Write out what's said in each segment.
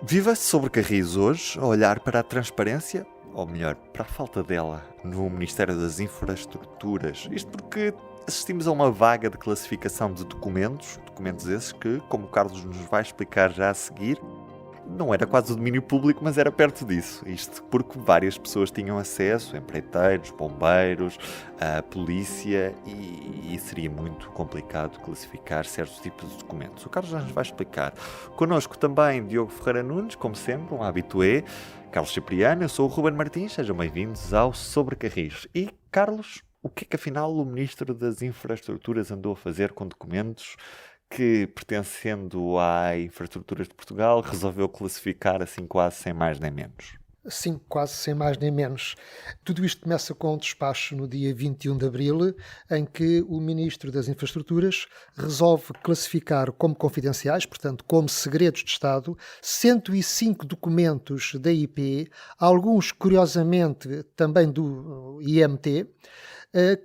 Viva-se sobre Carris hoje a olhar para a transparência, ou melhor, para a falta dela, no Ministério das Infraestruturas. Isto porque assistimos a uma vaga de classificação de documentos esses que, como o Carlos nos vai explicar já a seguir, não era quase o domínio público, mas era perto disso. Isto porque várias pessoas tinham acesso, empreiteiros, bombeiros, a polícia, e seria muito complicado classificar certos tipos de documentos. O Carlos já nos vai explicar. Connosco também Diogo Ferreira Nunes, como sempre, um habitué. Carlos Cipriano, eu sou o Ruben Martins, sejam bem-vindos ao Sobre Carris. E, Carlos, o que é que afinal o Ministro das Infraestruturas andou a fazer com documentos que, pertencendo à Infraestruturas de Portugal, resolveu classificar assim quase sem mais nem menos? Sim, quase sem mais nem menos. Tudo isto começa com um despacho no dia 21 de abril, em que o Ministro das Infraestruturas resolve classificar como confidenciais, portanto, como segredos de Estado, 105 documentos da IP, alguns, curiosamente, também do IMT,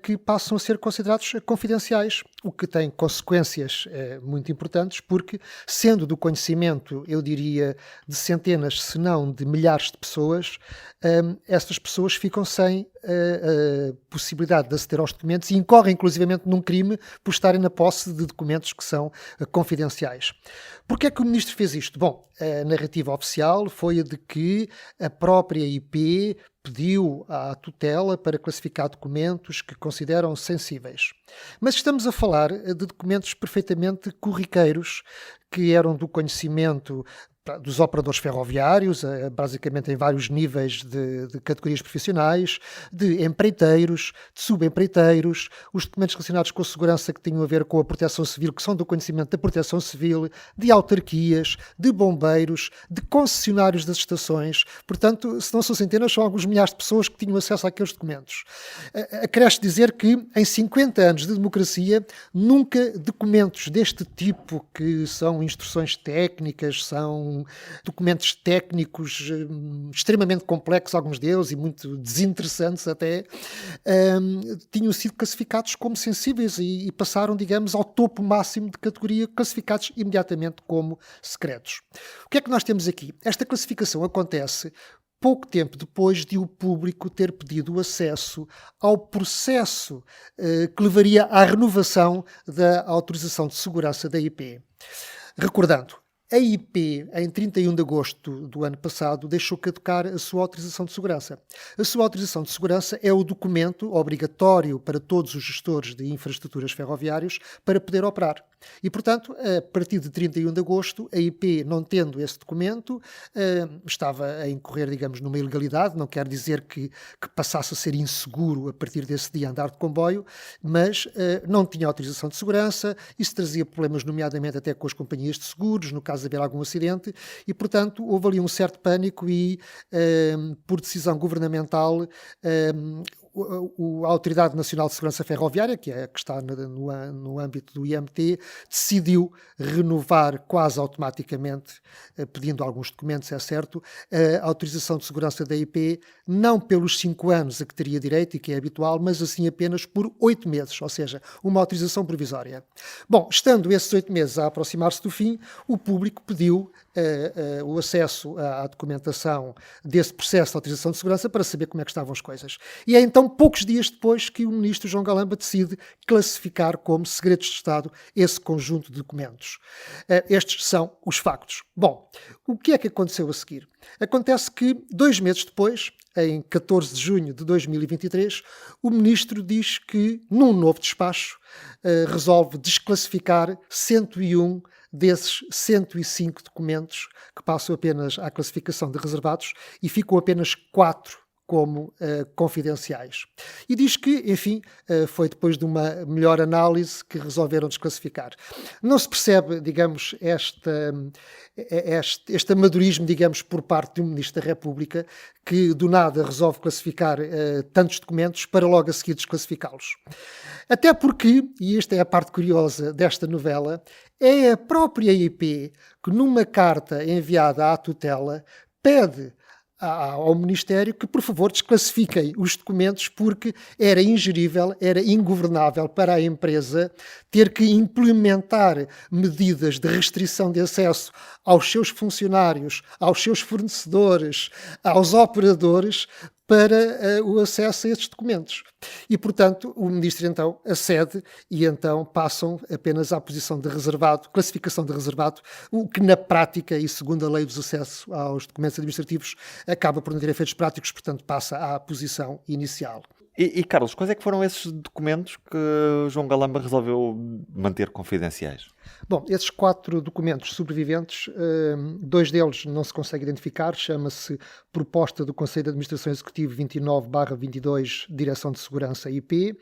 que passam a ser considerados confidenciais, o que tem consequências muito importantes, porque, sendo do conhecimento, eu diria, de centenas, se não de milhares de pessoas, essas pessoas ficam sem a possibilidade de aceder aos documentos e incorrem, inclusivamente, num crime por estarem na posse de documentos que são confidenciais. Porquê é que o Ministro fez isto? Bom, a narrativa oficial foi a de que a própria IP pediu à tutela para classificar documentos que consideram sensíveis. Mas estamos a falar de documentos perfeitamente corriqueiros, que eram do conhecimento dos operadores ferroviários, basicamente em vários níveis de categorias profissionais, de empreiteiros, de subempreiteiros, os documentos relacionados com a segurança que tinham a ver com a proteção civil, que são do conhecimento da proteção civil, de autarquias, de bombeiros, de concessionários das estações. Portanto, se não são centenas, são alguns milhares de pessoas que tinham acesso àqueles documentos. Acresce dizer que, em 50 anos de democracia, nunca documentos deste tipo, que são instruções técnicas, são documentos técnicos extremamente complexos, alguns deles, e muito desinteressantes até, tinham sido classificados como sensíveis e passaram, digamos, ao topo máximo de categoria, classificados imediatamente como secretos. O que é que nós temos aqui? Esta classificação acontece pouco tempo depois de o público ter pedido o acesso ao processo que levaria à renovação da autorização de segurança da IP. Recordando, a IP, em 31 de agosto do ano passado, deixou caducar a sua autorização de segurança. A sua autorização de segurança é o documento obrigatório para todos os gestores de infraestruturas ferroviárias para poder operar. E, portanto, a partir de 31 de agosto, a IP, não tendo esse documento, estava a incorrer, digamos, numa ilegalidade. Não quer dizer que passasse a ser inseguro a partir desse dia andar de comboio, mas não tinha autorização de segurança. Isso trazia problemas, nomeadamente até com as companhias de seguros, no caso de haver algum acidente, e, portanto, houve ali um certo pânico e, por decisão governamental, a Autoridade Nacional de Segurança Ferroviária, que está no âmbito do IMT, decidiu renovar quase automaticamente, pedindo alguns documentos, é certo, a autorização de segurança da IP, não pelos 5 anos a que teria direito e que é habitual, mas assim apenas por 8 meses, ou seja, uma autorização provisória. Bom, estando esses 8 meses a aproximar-se do fim, o público pediu o acesso à documentação desse processo de autorização de segurança para saber como é que estavam as coisas. E é então poucos dias depois que o ministro João Galamba decide classificar como segredos de Estado esse conjunto de documentos. Estes são os factos. Bom, o que é que aconteceu a seguir? Acontece que 2 meses depois, em 14 de junho de 2023, o ministro diz que, num novo despacho, resolve desclassificar 101 desses 105 documentos, que passam apenas à classificação de reservados, e ficam apenas 4 como confidenciais. E diz que, enfim, foi depois de uma melhor análise que resolveram desclassificar. Não se percebe, digamos, este amadorismo, digamos, por parte de um Ministro da República que do nada resolve classificar tantos documentos para logo a seguir desclassificá-los. Até porque, e esta é a parte curiosa desta novela, é a própria IP que, numa carta enviada à tutela, pede ao Ministério que, por favor, desclassifiquem os documentos, porque era ingerível, era ingovernável para a empresa ter que implementar medidas de restrição de acesso aos seus funcionários, aos seus fornecedores, aos operadores, para o acesso a estes documentos. E, portanto, o Ministro então acede e então passam apenas à posição de reservado, classificação de reservado, o que na prática, e segundo a lei dos acessos aos documentos administrativos, acaba por não ter efeitos práticos, portanto passa à posição inicial. Carlos, quais é que foram esses documentos que João Galamba resolveu manter confidenciais? Bom, esses 4 documentos sobreviventes, 2 deles não se consegue identificar, chama-se Proposta do Conselho de Administração Executivo 29/22, Direção de Segurança IP,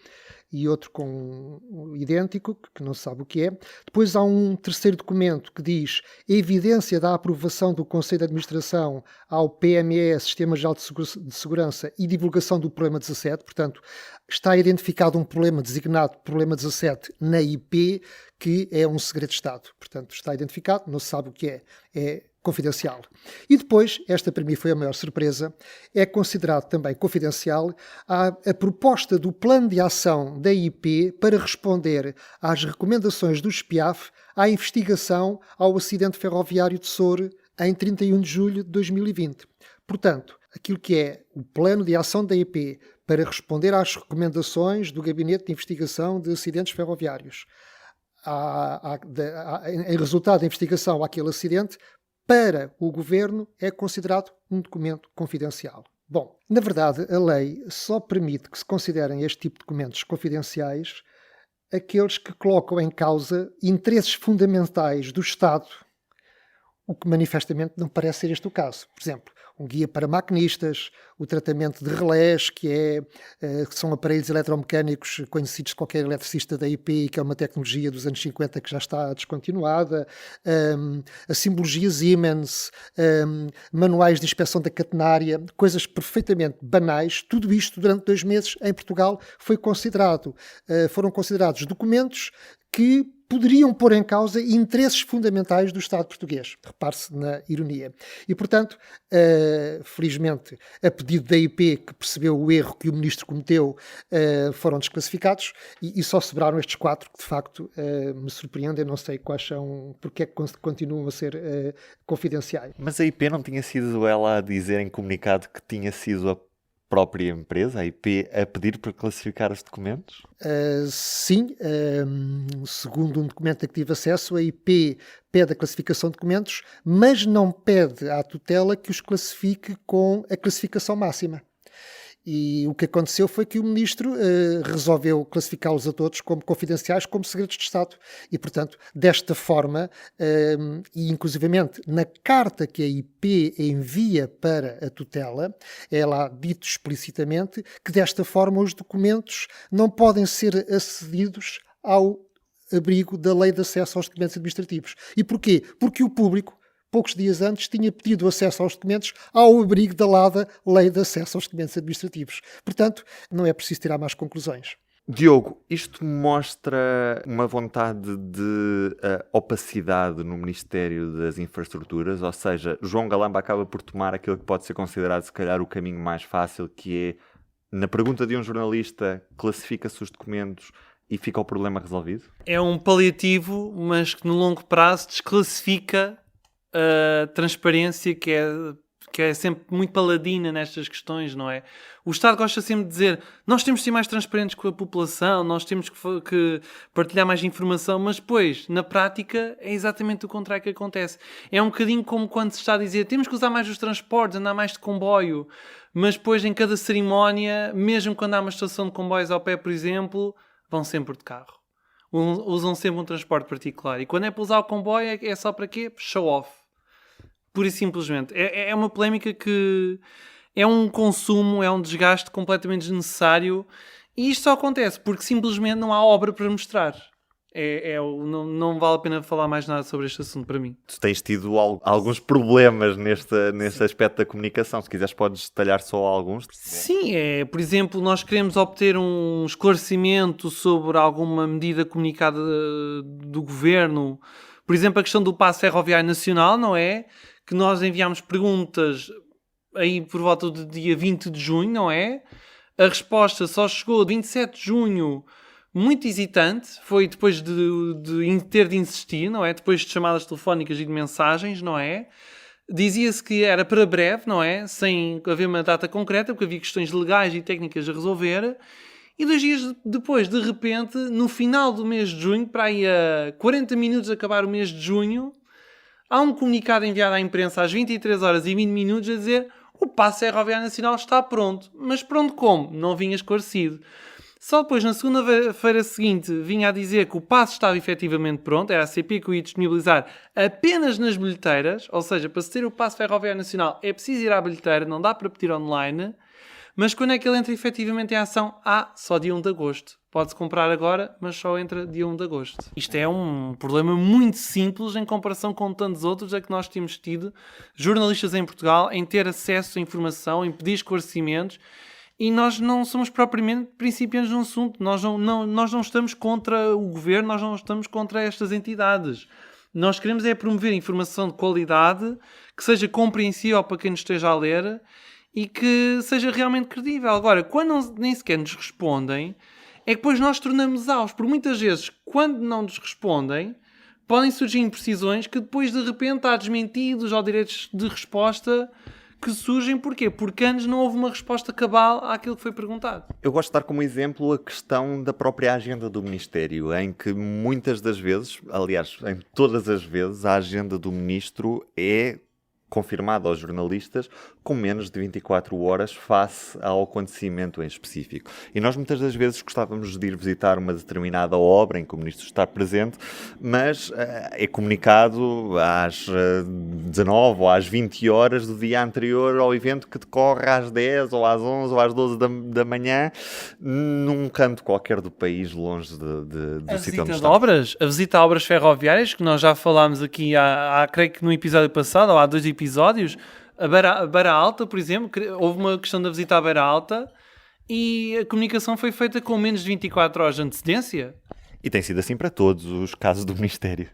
e outro com idêntico, que não se sabe o que é. Depois há um terceiro documento que diz evidência da aprovação do Conselho de Administração ao PME, Sistema Geral de Segurança, e divulgação do problema 17, portanto, está identificado um problema designado problema 17 na IP, que é um segredo de Estado. Portanto, está identificado, não se sabe o que é confidencial. E depois, esta para mim foi a maior surpresa, é considerado também confidencial a proposta do plano de ação da IP para responder às recomendações do SPIAF à investigação ao acidente ferroviário de Soure em 31 de julho de 2020. Portanto, aquilo que é o plano de ação da IP para responder às recomendações do Gabinete de Investigação de Acidentes Ferroviários, em resultado da investigação àquele acidente, para o Governo é considerado um documento confidencial. Bom, na verdade, a lei só permite que se considerem este tipo de documentos confidenciais aqueles que colocam em causa interesses fundamentais do Estado, o que manifestamente não parece ser este o caso. Por exemplo, um guia para maquinistas, o tratamento de relés, que são aparelhos eletromecânicos conhecidos de qualquer eletricista da IP, que é uma tecnologia dos anos 50 que já está descontinuada, a simbologia Siemens, manuais de inspeção da catenária, coisas perfeitamente banais. Tudo isto durante 2 meses em Portugal foram considerados documentos que poderiam pôr em causa interesses fundamentais do Estado português. Repare-se na ironia. E, portanto, felizmente, a pedido da IP, que percebeu o erro que o Ministro cometeu, foram desclassificados e só sobraram estes 4 que, de facto, me surpreendem. Não sei quais são, porque é que continuam a ser confidenciais. Mas a IP não tinha sido ela a dizer em comunicado que tinha sido a própria empresa, a IP, a pedir para classificar os documentos? Sim, segundo um documento a que tive acesso, a IP pede a classificação de documentos, mas não pede à tutela que os classifique com a classificação máxima. E o que aconteceu foi que o Ministro resolveu classificá-los a todos como confidenciais, como segredos de Estado. E, portanto, desta forma, e inclusivamente na carta que a IP envia para a tutela, é lá dito explicitamente que desta forma os documentos não podem ser acedidos ao abrigo da Lei de Acesso aos Documentos Administrativos. E porquê? Porque o público, poucos dias antes, tinha pedido acesso aos documentos ao abrigo da LADA, Lei de Acesso aos Documentos Administrativos. Portanto, não é preciso tirar mais conclusões. Diogo, isto mostra uma vontade de opacidade no Ministério das Infraestruturas, ou seja, João Galamba acaba por tomar aquilo que pode ser considerado, se calhar, o caminho mais fácil, que é, na pergunta de um jornalista, classifica-se os documentos e fica o problema resolvido? É um paliativo, mas que no longo prazo desclassifica a transparência, que é sempre muito paladina nestas questões, não é? O Estado gosta sempre de dizer nós temos de ser mais transparentes com a população, nós temos que partilhar mais informação, mas depois, na prática, é exatamente o contrário que acontece. É um bocadinho como quando se está a dizer temos que usar mais os transportes, andar mais de comboio, mas depois em cada cerimónia, mesmo quando há uma estação de comboios ao pé, por exemplo, vão sempre de carro. Usam sempre um transporte particular. E quando é para usar o comboio, é só para quê? Show off. Pura e simplesmente. É uma polémica que é um consumo, é um desgaste completamente desnecessário, e isto só acontece porque simplesmente não há obra para mostrar. Não vale a pena falar mais nada sobre este assunto para mim. Tu tens tido alguns problemas neste aspecto da comunicação. Se quiseres podes detalhar só alguns. Sim, por exemplo, nós queremos obter um esclarecimento sobre alguma medida comunicada do Governo. Por exemplo, a questão do passe ferroviário nacional, não é? Que nós enviámos perguntas aí por volta do dia 20 de junho, não é? A resposta só chegou 27 de junho, muito hesitante. Foi depois de ter de insistir, não é? Depois de chamadas telefónicas e de mensagens, não é? Dizia-se que era para breve, não é? Sem haver uma data concreta, porque havia questões legais e técnicas a resolver. E 2 dias depois, de repente, no final do mês de junho, para aí a 40 minutos de acabar o mês de junho, há um comunicado enviado à imprensa às 23 horas e 20 minutos a dizer: o passe ferroviário nacional está pronto. Mas pronto como? Não vinha esclarecido. Só depois, na segunda-feira seguinte, vinha a dizer que o passe estava efetivamente pronto. Era a CP que o ia disponibilizar apenas nas bilheteiras. Ou seja, para se ter o passe ferroviário nacional é preciso ir à bilheteira, não dá para pedir online. Mas quando é que ele entra efetivamente em ação? Só dia 1 de agosto. Pode-se comprar agora, mas só entra dia 1 de agosto. Isto é um problema muito simples em comparação com tantos outros a que nós temos tido, jornalistas em Portugal, em ter acesso à informação, em pedir esclarecimentos, e nós não somos propriamente principiantes no assunto. Nós não estamos contra o governo, nós não estamos contra estas entidades. Nós queremos é promover informação de qualidade, que seja compreensível para quem nos esteja a ler, e que seja realmente credível. Agora, quando nem sequer nos respondem, é que depois nós tornamos aos. Por muitas vezes, quando não nos respondem, podem surgir imprecisões que depois, de repente, há desmentidos ou direitos de resposta que surgem. Porquê? Porque antes não houve uma resposta cabal àquilo que foi perguntado. Eu gosto de dar como exemplo a questão da própria agenda do Ministério, em que muitas das vezes, aliás, em todas as vezes, a agenda do Ministro é confirmada aos jornalistas com menos de 24 horas face ao acontecimento em específico. E nós muitas das vezes gostávamos de ir visitar uma determinada obra em que o Ministro está presente, mas é comunicado às 19 ou às 20 horas do dia anterior ao evento, que decorre às 10 ou às 11 ou às 12 da manhã, num canto qualquer do país, longe do sítio onde está. A visita a obras ferroviárias, que nós já falámos aqui creio que no episódio passado, ou há 2 episódios, a Beira Alta, por exemplo, houve uma questão da visita à Beira Alta e a comunicação foi feita com menos de 24 horas de antecedência. E tem sido assim para todos os casos do Ministério.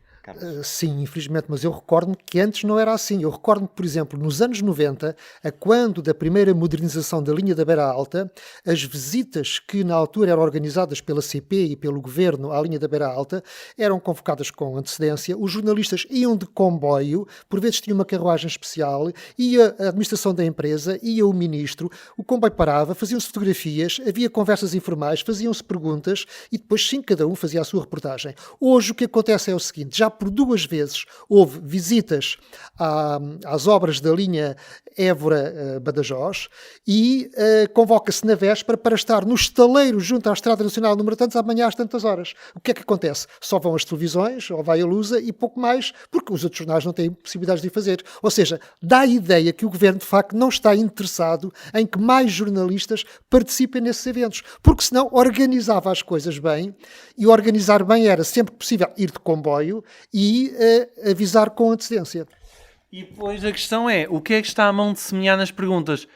Sim, infelizmente, mas eu recordo-me que antes não era assim. Eu recordo-me, por exemplo, nos anos 90, a quando da primeira modernização da linha da Beira Alta, as visitas que na altura eram organizadas pela CP e pelo Governo à linha da Beira Alta eram convocadas com antecedência, os jornalistas iam de comboio, por vezes tinha uma carruagem especial, ia a administração da empresa, ia o ministro, o comboio parava, faziam-se fotografias, havia conversas informais, faziam-se perguntas e depois sim, cada um fazia a sua reportagem. Hoje o que acontece é o seguinte: já por 2 vezes houve visitas às obras da linha Évora-Badajoz e convoca-se na véspera para estar no estaleiro junto à Estrada Nacional número tantos amanhã às tantas horas. O que é que acontece? Só vão as televisões, ou vai a Lusa e pouco mais, porque os outros jornais não têm possibilidades de fazer. Ou seja, dá a ideia que o governo de facto não está interessado em que mais jornalistas participem nesses eventos, porque senão organizava as coisas bem, e organizar bem era sempre que possível ir de comboio e avisar com antecedência. E depois a questão é, o que é que está à mão de semear nas perguntas?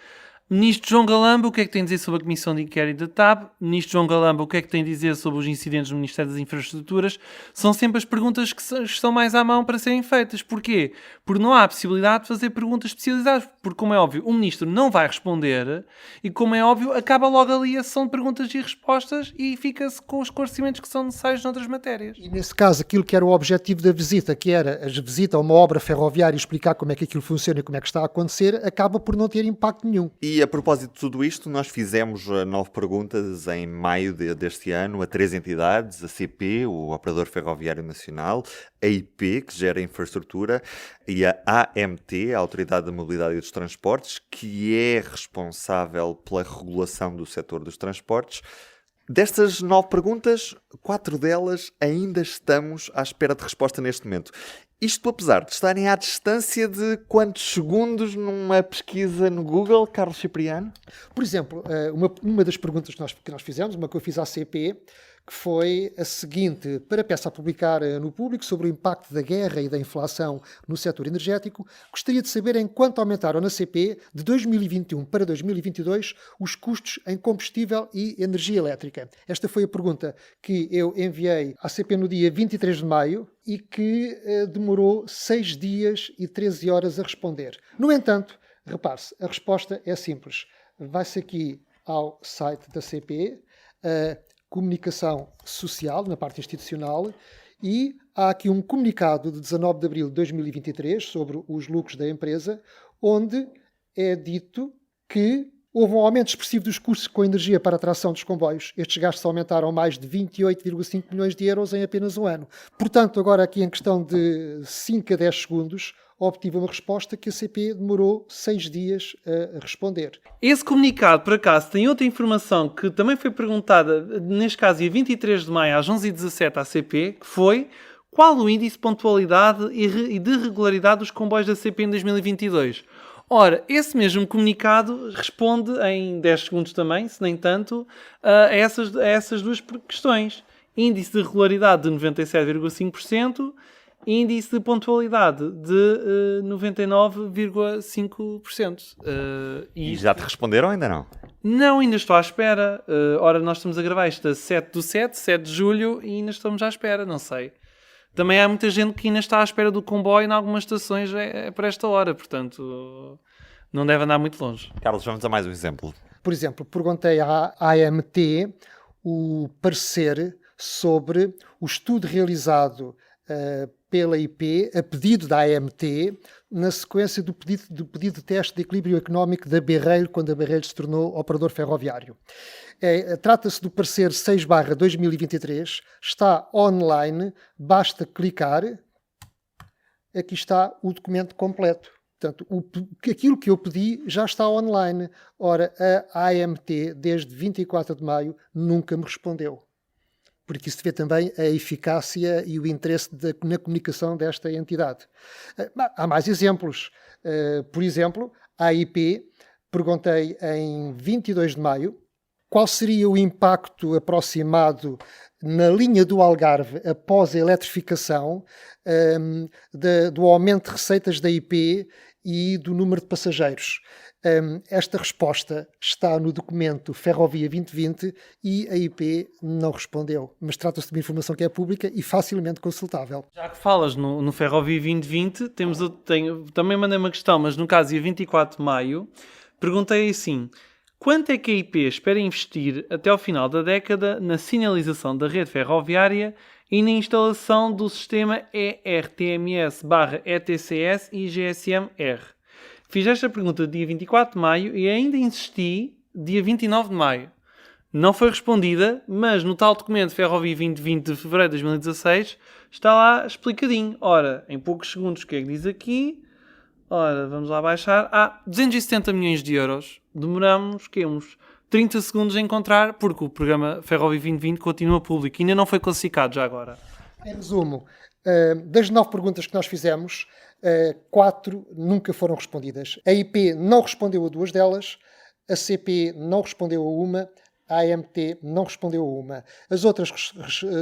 Ministro João Galamba, o que é que tem a dizer sobre a Comissão de Inquérito da TAP? Ministro João Galamba, o que é que tem a dizer sobre os incidentes no Ministério das Infraestruturas? São sempre as perguntas que estão mais à mão para serem feitas. Porquê? Porque não há a possibilidade de fazer perguntas especializadas. Porque, como é óbvio, o Ministro não vai responder e, como é óbvio, acaba logo ali a sessão de perguntas e respostas e fica-se com os esclarecimentos que são necessários noutras matérias. E, nesse caso, aquilo que era o objetivo da visita, que era a visita a uma obra ferroviária e explicar como é que aquilo funciona e como é que está a acontecer, acaba por não ter impacto nenhum. E a propósito de tudo isto, nós fizemos 9 perguntas em maio deste ano a 3 entidades: a CP, o Operador Ferroviário Nacional, a IP, que gera infraestrutura, e a AMT, a Autoridade da Mobilidade e dos Transportes, que é responsável pela regulação do setor dos transportes. Destas 9 perguntas, 4 delas ainda estamos à espera de resposta neste momento. Isto apesar de estarem à distância de quantos segundos numa pesquisa no Google, Carlos Cipriano? Por exemplo, uma das perguntas que nós fizemos, uma que eu fiz à CP, que foi a seguinte: para a peça a publicar no público sobre o impacto da guerra e da inflação no setor energético, gostaria de saber em quanto aumentaram na CP, de 2021 para 2022, os custos em combustível e energia elétrica. Esta foi a pergunta que eu enviei à CP no dia 23 de maio e que demorou 6 dias e 13 horas a responder. No entanto, Repare-se, a resposta é simples. Vai-se aqui ao site da CP, a comunicação social, na parte institucional, e há aqui um comunicado de 19 de abril de 2023 sobre os lucros da empresa, onde é dito que houve um aumento expressivo dos custos com energia para a tração dos comboios. Estes gastos aumentaram mais de 28,5 milhões de euros em apenas um ano. Portanto, agora aqui em questão de 5 a 10 segundos, obtive uma resposta que a CP demorou 6 dias a responder. Esse comunicado, por acaso, tem outra informação que também foi perguntada, neste caso, dia 23 de maio, às 11h17 à CP, que foi: qual o índice de pontualidade e de regularidade dos comboios da CP em 2022? Ora, esse mesmo comunicado responde em 10 segundos também, se nem tanto, a essas duas questões. Índice de regularidade de 97,5%, índice de pontualidade de 99,5%. E já te responderam ou ainda não? Não, ainda estou à espera. Ora, nós estamos a gravar isto a 7 de julho, e ainda estamos à espera, não sei. Também há muita gente que ainda está à espera do comboio em algumas estações para esta hora, portanto não deve andar muito longe. Carlos, vamos a mais um exemplo. Por exemplo, perguntei à AMT o parecer sobre o estudo realizado pela IP, a pedido da AMT, na sequência do pedido de teste de equilíbrio económico da Berreiro, quando a Berreiro se tornou operador ferroviário. Trata-se do parecer 6/2023, está online, basta clicar, aqui está o documento completo. Portanto, aquilo que eu pedi já está online. Ora, a AMT, desde 24 de maio, nunca me respondeu. Porque isso se vê também a eficácia e o interesse na comunicação desta entidade. Há mais exemplos. Por exemplo, a IP, perguntei em 22 de maio, qual seria o impacto aproximado na linha do Algarve após a eletrificação do aumento de receitas da IP e do número de passageiros. Esta resposta está no documento Ferrovia 2020 e a IP não respondeu. Mas trata-se de uma informação que é pública e facilmente consultável. Já que falas no Ferrovia 2020, também mandei uma questão, mas no caso, dia 24 de maio, perguntei assim: quanto é que a IP espera investir até ao final da década na sinalização da rede ferroviária e na instalação do sistema ERTMS/ETCS e GSM-R? Fiz esta pergunta dia 24 de maio e ainda insisti dia 29 de maio. Não foi respondida, mas no tal documento Ferrovia 2020 de fevereiro de 2016 está lá explicadinho. Ora, em poucos segundos, o que é que diz aqui? Ora, vamos lá baixar. 270 milhões de euros. Demoramos, uns 30 segundos a encontrar, porque o programa Ferrovia 2020 continua público. Ainda não foi classificado já agora. Em resumo, das 9 perguntas que nós fizemos, 4 nunca foram respondidas. A IP não respondeu a 2 delas, a CP não respondeu a uma, a AMT não respondeu a uma. As outras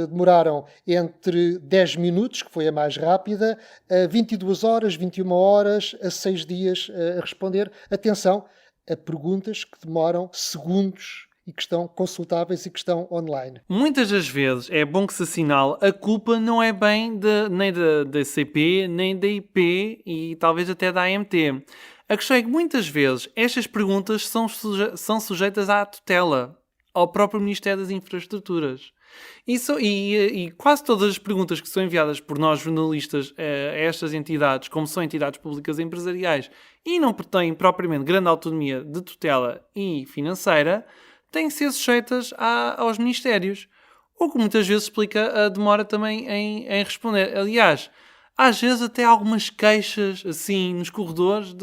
demoraram entre 10 minutos, que foi a mais rápida, a 22 horas, 21 horas, a 6 dias a responder. Atenção, a perguntas que demoram segundos e que estão consultáveis e que estão online. Muitas das vezes é bom que se assinale, a culpa não é bem nem da CP, nem da IP e talvez até da AMT. A questão é que muitas vezes estas perguntas são sujeitas à tutela, ao próprio Ministério das Infraestruturas. E quase todas as perguntas que são enviadas por nós jornalistas a estas entidades, como são entidades públicas e empresariais, e não têm propriamente grande autonomia de tutela e financeira, têm que ser sujeitas aos ministérios. O que muitas vezes explica a demora também em responder. Aliás, às vezes até algumas queixas assim nos corredores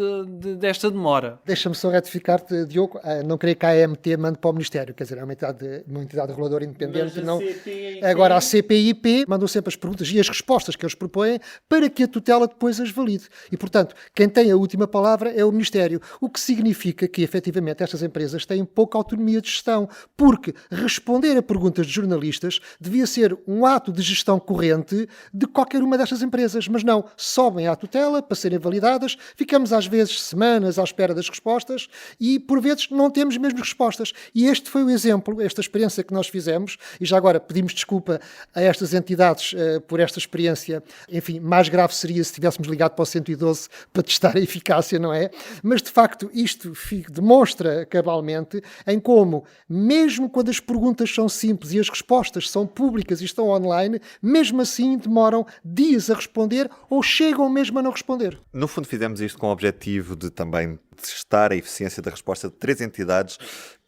desta demora. Deixa-me só retificar-te, Diogo, não creio que a AMT mande para o Ministério, quer dizer, é uma entidade reguladora independente. Não... Agora a CP e a IP mandam sempre as perguntas e as respostas que eles propõem para que a tutela depois as valide. E, portanto, quem tem a última palavra é o Ministério, o que significa que, efetivamente, estas empresas têm pouca autonomia de gestão, porque responder a perguntas de jornalistas devia ser um ato de gestão corrente de qualquer uma destas empresas. mas não, sobem à tutela para serem validadas, ficamos às vezes semanas à espera das respostas e por vezes não temos mesmo respostas. E este foi o exemplo, esta experiência que nós fizemos, e já agora pedimos desculpa a estas entidades por esta experiência. Enfim, mais grave seria se tivéssemos ligado para o 112 para testar a eficácia, não é? Mas de facto isto demonstra cabalmente em como, mesmo quando as perguntas são simples e as respostas são públicas e estão online, mesmo assim demoram dias a responder ou chegam mesmo a não responder. No fundo fizemos isto com o objetivo de também testar a eficiência da resposta de 3 entidades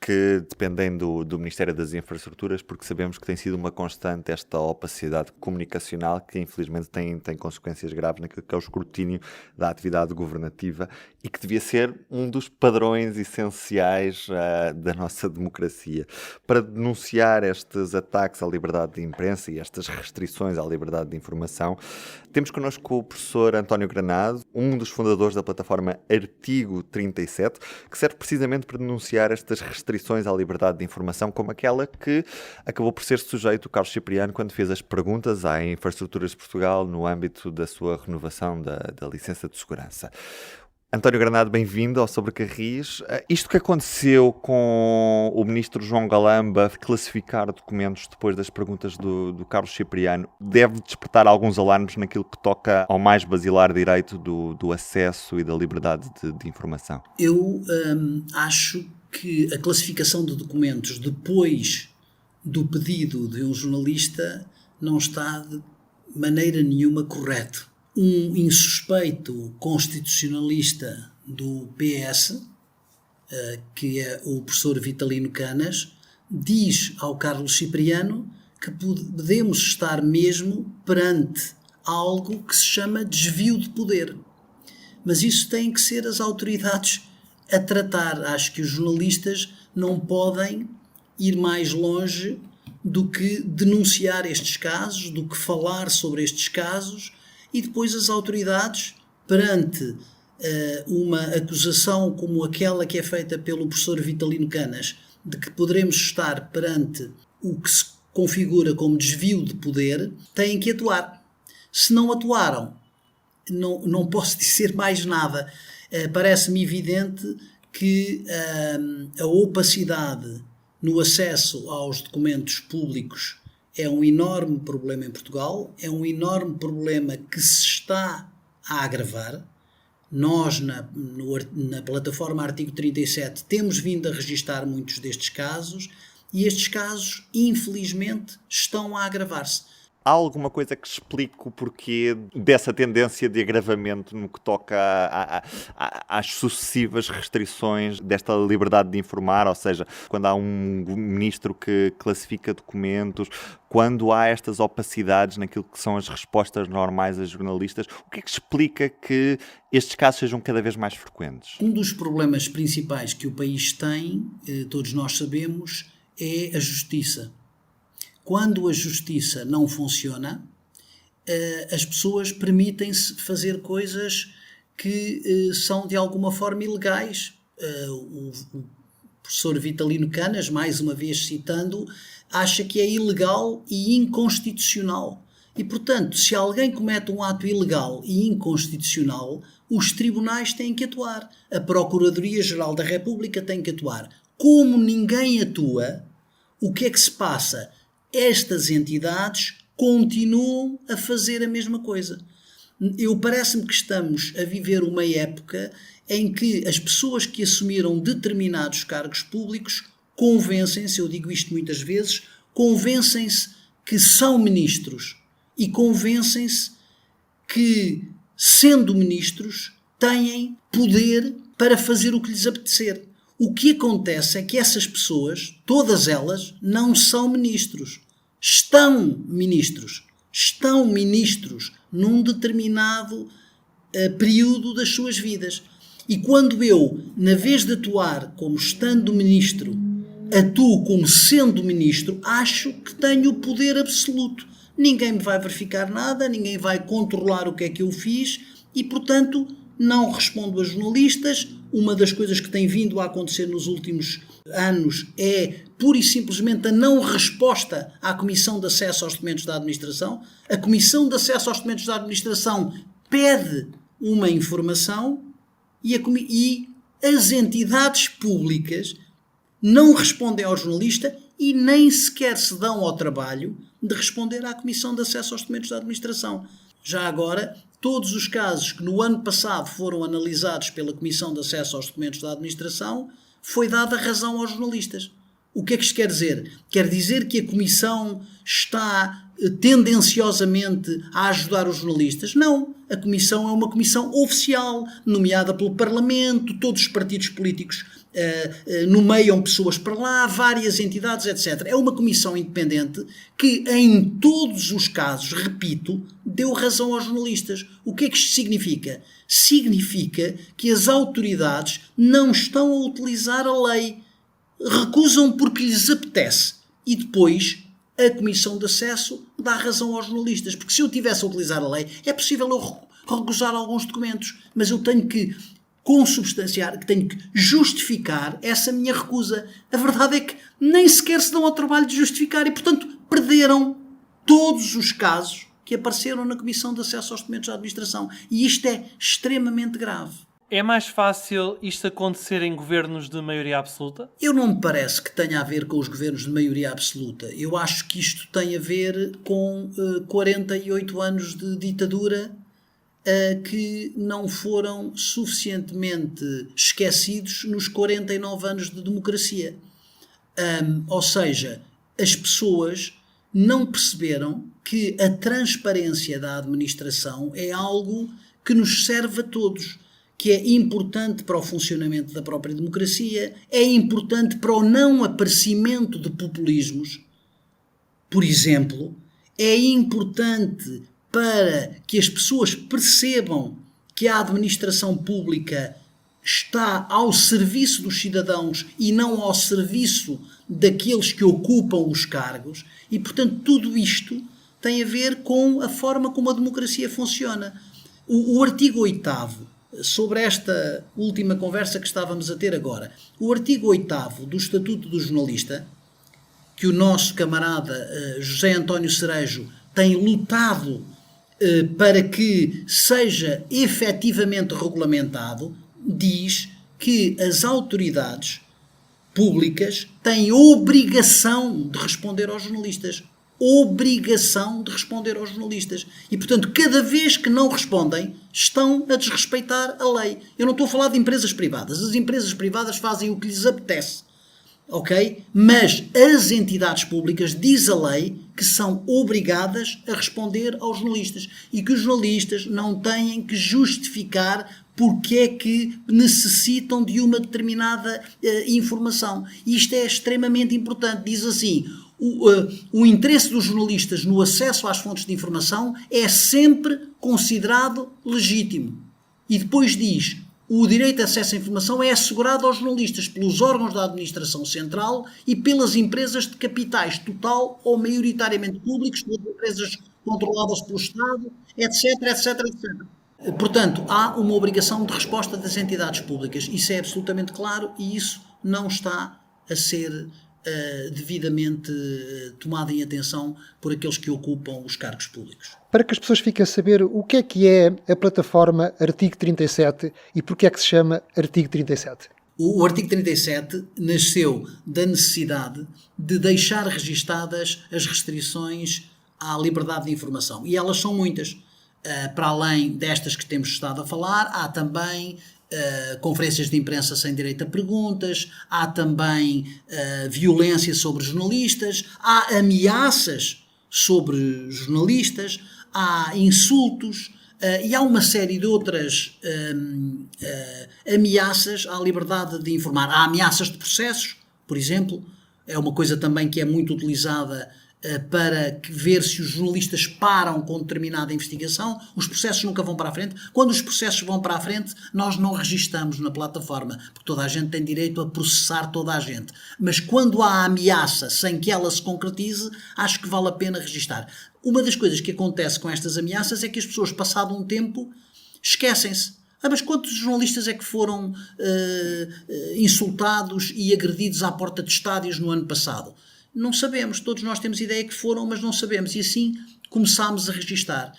que dependem do Ministério das Infraestruturas, porque sabemos que tem sido uma constante esta opacidade comunicacional que infelizmente tem consequências graves naquilo que é o escrutínio da atividade governativa e que devia ser um dos padrões essenciais da nossa democracia. Para denunciar estes ataques à liberdade de imprensa e estas restrições à liberdade de informação, temos connosco o professor António Granado, um dos fundadores da plataforma Artigo 37, que serve precisamente para denunciar estas restrições à liberdade de informação, como aquela que acabou por ser sujeito o Carlos Cipriano quando fez as perguntas à Infraestruturas de Portugal no âmbito da sua renovação da licença de segurança. António Granado, bem-vindo ao Sobre Carris. Isto que aconteceu com o ministro João Galamba classificar documentos depois das perguntas do Carlos Cipriano deve despertar alguns alarmes naquilo que toca ao mais basilar direito do acesso e da liberdade de informação? Eu acho que a classificação de documentos depois do pedido de um jornalista não está de maneira nenhuma correto. Um insuspeito constitucionalista do PS, que é o professor Vitalino Canas, diz ao Carlos Cipriano que podemos estar mesmo perante algo que se chama desvio de poder. Mas isso tem que ser as autoridades a tratar. Acho que os jornalistas não podem ir mais longe do que denunciar estes casos, do que falar sobre estes casos, e depois as autoridades, perante uma acusação como aquela que é feita pelo professor Vitalino Canas, de que poderemos estar perante o que se configura como desvio de poder, têm que atuar. Se não atuaram, não posso dizer mais nada. Parece-me evidente que a opacidade no acesso aos documentos públicos é um enorme problema em Portugal, é um enorme problema que se está a agravar. Nós, na plataforma Artigo 37, temos vindo a registar muitos destes casos e estes casos, infelizmente, estão a agravar-se. Há alguma coisa que explique o porquê dessa tendência de agravamento no que toca às sucessivas restrições desta liberdade de informar? Ou seja, quando há um ministro que classifica documentos, quando há estas opacidades naquilo que são as respostas normais a jornalistas, o que é que explica que estes casos sejam cada vez mais frequentes? Um dos problemas principais que o país tem, todos nós sabemos, é a justiça. Quando a justiça não funciona, as pessoas permitem-se fazer coisas que são de alguma forma ilegais. O professor Vitalino Canas, mais uma vez citando, acha que é ilegal e inconstitucional. E, portanto, se alguém comete um ato ilegal e inconstitucional, os tribunais têm que atuar. A Procuradoria-Geral da República tem que atuar. Como ninguém atua, o que é que se passa? Estas entidades continuam a fazer a mesma coisa. Parece-me que estamos a viver uma época em que as pessoas que assumiram determinados cargos públicos convencem-se, eu digo isto muitas vezes, convencem-se que são ministros e convencem-se que, sendo ministros, têm poder para fazer o que lhes apetecer. O que acontece é que essas pessoas, todas elas, não são ministros. Estão ministros num determinado período das suas vidas. E quando eu, na vez de atuar como estando ministro, atuo como sendo ministro, acho que tenho o poder absoluto. Ninguém me vai verificar nada, ninguém vai controlar o que é que eu fiz e, portanto, não respondo a jornalistas. Uma das coisas que tem vindo a acontecer nos últimos anos é pura e simplesmente a não resposta à Comissão de Acesso aos Documentos da Administração. A Comissão de Acesso aos Documentos da Administração pede uma informação e as entidades públicas não respondem ao jornalista e nem sequer se dão ao trabalho de responder à Comissão de Acesso aos Documentos da Administração. Já agora, todos os casos que no ano passado foram analisados pela Comissão de Acesso aos Documentos da Administração, foi dada razão aos jornalistas. O que é que isto quer dizer? Quer dizer que a Comissão está tendenciosamente a ajudar os jornalistas? Não. A Comissão é uma comissão oficial, nomeada pelo Parlamento, todos os partidos políticos nomeiam pessoas para lá, várias entidades, etc. É uma comissão independente que, em todos os casos, repito, deu razão aos jornalistas. O que é que isto significa? Significa que as autoridades não estão a utilizar a lei, recusam porque lhes apetece e depois a Comissão de Acesso dá razão aos jornalistas. Porque se eu tivesse a utilizar a lei, é possível eu recusar alguns documentos, mas eu tenho que consubstanciar, que tenho que justificar essa minha recusa. A verdade é que nem sequer se dão ao trabalho de justificar e, portanto, perderam todos os casos que apareceram na Comissão de Acesso aos Documentos da Administração. E isto é extremamente grave. É mais fácil isto acontecer em governos de maioria absoluta? Eu não me parece que tenha a ver com os governos de maioria absoluta. Eu acho que isto tem a ver com 48 anos de ditadura que não foram suficientemente esquecidos nos 49 anos de democracia. Ou seja, as pessoas não perceberam que a transparência da administração é algo que nos serve a todos, que é importante para o funcionamento da própria democracia, é importante para o não aparecimento de populismos, por exemplo, é importante para que as pessoas percebam que a administração pública está ao serviço dos cidadãos e não ao serviço daqueles que ocupam os cargos e, portanto, tudo isto tem a ver com a forma como a democracia funciona. O artigo 8º, sobre esta última conversa que estávamos a ter agora, o artigo 8º do Estatuto do Jornalista, que o nosso camarada José António Cerejo tem lutado para que seja efetivamente regulamentado, diz que as autoridades públicas têm obrigação de responder aos jornalistas. Obrigação de responder aos jornalistas. E, portanto, cada vez que não respondem, estão a desrespeitar a lei. Eu não estou a falar de empresas privadas. As empresas privadas fazem o que lhes apetece. Ok? Mas as entidades públicas, diz a lei, que são obrigadas a responder aos jornalistas e que os jornalistas não têm que justificar porque é que necessitam de uma determinada informação. E isto é extremamente importante. Diz assim, o interesse dos jornalistas no acesso às fontes de informação é sempre considerado legítimo. E depois diz, o direito de acesso à informação é assegurado aos jornalistas pelos órgãos da administração central e pelas empresas de capitais total ou maioritariamente públicos, pelas empresas controladas pelo Estado, etc, etc, etc. Portanto, há uma obrigação de resposta das entidades públicas. Isso é absolutamente claro e isso não está a ser devidamente tomado em atenção por aqueles que ocupam os cargos públicos. Para que as pessoas fiquem a saber o que é a plataforma Artigo 37 e porque é que se chama Artigo 37. O artigo 37 nasceu da necessidade de deixar registadas as restrições à liberdade de informação. E elas são muitas. Para além destas que temos estado a falar, há também conferências de imprensa sem direito a perguntas, há também violência sobre jornalistas, há ameaças sobre jornalistas, há insultos e há uma série de outras ameaças à liberdade de informar. Há ameaças de processos, por exemplo, é uma coisa também que é muito utilizada para ver se os jornalistas param com determinada investigação. Os processos nunca vão para a frente. Quando os processos vão para a frente, nós não registamos na plataforma, porque toda a gente tem direito a processar toda a gente. Mas quando há ameaça sem que ela se concretize, acho que vale a pena registar. Uma das coisas que acontece com estas ameaças é que as pessoas, passado um tempo, esquecem-se. Mas quantos jornalistas é que foram insultados e agredidos à porta de estádios no ano passado? Não sabemos, todos nós temos ideia que foram, mas não sabemos. E assim começámos a registar.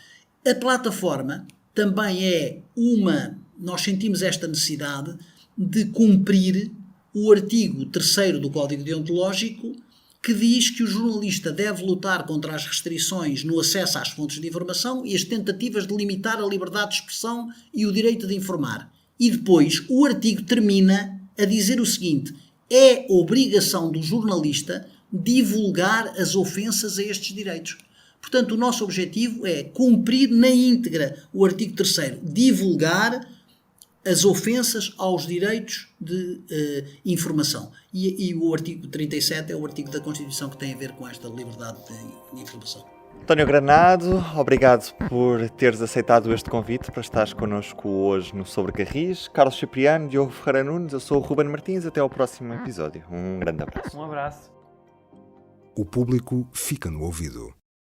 A plataforma também é nós sentimos esta necessidade de cumprir o artigo 3º do Código Deontológico, que diz que o jornalista deve lutar contra as restrições no acesso às fontes de informação e as tentativas de limitar a liberdade de expressão e o direito de informar. E depois o artigo termina a dizer o seguinte: é obrigação do jornalista divulgar as ofensas a estes direitos. Portanto, o nosso objetivo é cumprir na íntegra o artigo 3º, divulgar as ofensas aos direitos de informação. E o artigo 37 é o artigo da Constituição que tem a ver com esta liberdade de informação. António Granado, obrigado por teres aceitado este convite para estares connosco hoje no Sobre Carris. Carlos Cipriano, Diogo Ferreira Nunes, eu sou o Ruben Martins. Até ao próximo episódio. Um grande abraço. Um abraço. O público fica no ouvido.